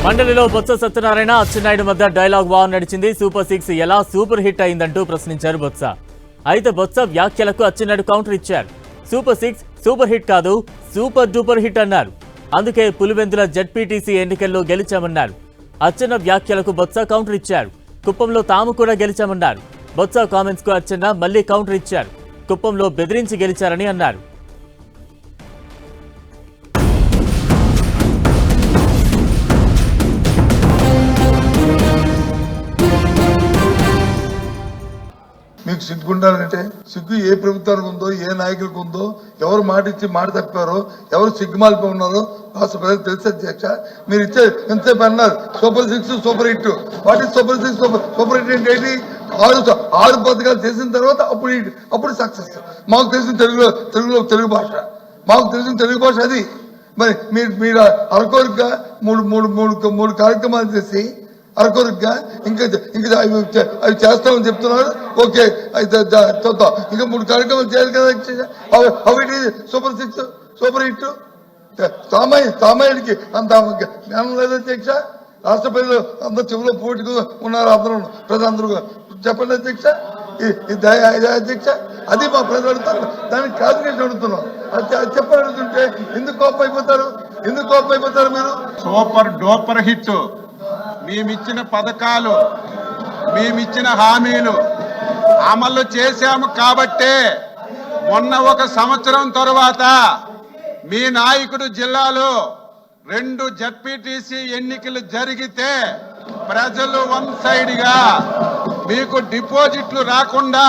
మండలిలో బొత్స సత్యనారాయణ అచ్చెన్నాయుడు మధ్య dialogue war నడిచింది. సూపర్ 6 ఎలా సూపర్ హిట్ అయిందంటూ ప్రశ్నించారు బొత్స. అయితే బొత్స వ్యాఖ్యలకు అచ్చెన్నాయుడు కౌంటర్ ఇచ్చారు. సూపర్ 6 సూపర్ హిట్ కాదు, సూపర్ డూపర్ హిట్ అన్నారు. అందుకే పులివెందుల జెడ్పీటీసీ ఎన్నికల్లో గెలిచామన్నారు. అచ్చెన్న వ్యాఖ్యలకు బొత్స కౌంటర్ ఇచ్చారు. కుప్పంలో తాము కూడా గెలిచామన్నారు. బొత్స కామెంట్స్ కు అచ్చెన్న మళ్లీ కౌంటర్ ఇచ్చారు. కుప్పంలో బెదిరించి గెలిచారని అన్నారు. మీకు సిగ్గుండాలంటే సిగ్గు ఏ ప్రభుత్వానికి ఉందో, ఏ నాయకులకు ఉందో, ఎవరు మాట ఇచ్చి మాట తప్పారో, ఎవరు సిగ్గుమాలిపి ఉన్నారో రాష్ట్ర ప్రజలకు తెలుసు అధ్యక్ష. మీరు ఇచ్చే ఎంతసేపు అన్నారు super 6 super hit. What is super 6 super hit అంటే ఏంటి? ఆరు పథకాలు చేసిన తర్వాత అప్పుడు సక్సెస్. మాకు తెలిసిన తెలుగు భాష, మాకు తెలిసిన తెలుగు భాష అది. మరి మీరు అరకొరగా మూడు కార్యక్రమాలు చేసి అరకొరగా ఇంకా అవి చేస్తామని చెప్తున్నారు. ఓకే, అయితే చూద్దాం. ఇంకా 3 కార్యక్రమాలు చేయాలి కదా. అవి సూపర్ 6 సూపర్ హిట్. సామాన్యుడికి అంత జ్ఞానం లేదు అధ్యక్ష. రాష్ట్ర ప్రజలు అందరు చెవులో పోటీగా ఉన్నారు. ప్రజలందరూ చెప్పండి అధ్యక్ష. అధ్యక్ష అది మా ప్రజలు అడుగుతారు, దానికి క్లారిఫికేషన్ అడుగుతున్నాం. అది చెప్పని అడుగుతుంటే ఎందుకు కోపం అయిపోతారు మీరు? Super duper hit. మేమిచ్చిన పథకాలు, మేమిచ్చిన హామీలు అమలు చేశాము కాబట్టే మొన్న 1 సంవత్సరం తరువాత మీ నాయకుడు జిల్లాలో 2 జడ్పీటీసీ ఎన్నికలు జరిగితే ప్రజలు వన్ సైడ్ గా మీకు డిపాజిట్లు రాకుండా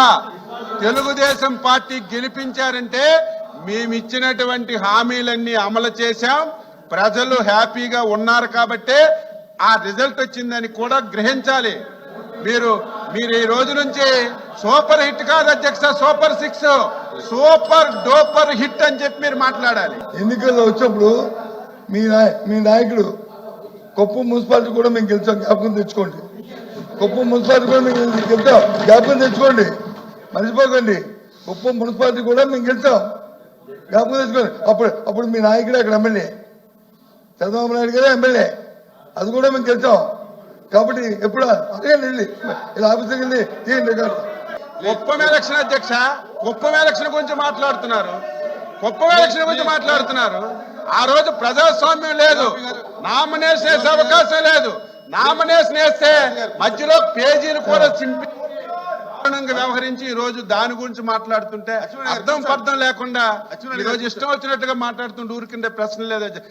తెలుగుదేశం పార్టీ గెలిపించారంటే మేమిచ్చినటువంటి హామీలన్నీ అమలు చేశాం. ప్రజలు హ్యాపీగా ఉన్నారు కాబట్టే ఆ రిజల్ట్ వచ్చిందని కూడా గ్రహించాలి. మీరు ఈ రోజు నుంచి సూపర్ హిట్ కాదు అధ్యక్ష, సూపర్ 6 సూపర్ డూపర్ హిట్ అని చెప్పి మీరు మాట్లాడాలి. ఎన్నికల్లో వచ్చినప్పుడు మీ నాయకుడు కుప్పం మున్సిపాలిటీ కూడా మేము గెలిచాం, జ్ఞాపకం తెచ్చుకోండి. కుప్పం మున్సిపాలిటీ కూడా మేము గెలిచాం, జ్ఞాపకం తెచ్చుకోండి, మర్చిపోకండి. కుప్పం మున్సిపాలిటీ కూడా మేము గెలిచాం, జ్ఞాపకం తెచ్చుకోండి. అప్పుడు మీ నాయకుడు అక్కడ ఎమ్మెల్యే, చంద్రబాబు నాయుడు గారే ఎమ్మెల్యే, అది కూడా మేము గెలిచాం. కాబట్టి ఎప్పుడు అడగండి, వెళ్ళి ఇలా ఆఫీస్కి వెళ్ళి తీయండి. కుప్పం ఎలక్షన్ అధ్యక్ష, కుప్పం ఎలక్షన్ గురించి మాట్లాడుతున్నారు. ఆ రోజు ప్రజాస్వామ్యం లేదు, నామినేషన్ వేసే అవకాశం లేదు. నామినేషన్ వేస్తే మధ్యలో పేజీలు కూడా చింపి వ్యవహరించి ఈ రోజు దాని గురించి మాట్లాడుతుంటే అర్థం పర్థం లేకుండా ఈ రోజు ఇష్టం వచ్చినట్టుగా మాట్లాడుతుంటే ఊరికిండే ప్రశ్న లేదు.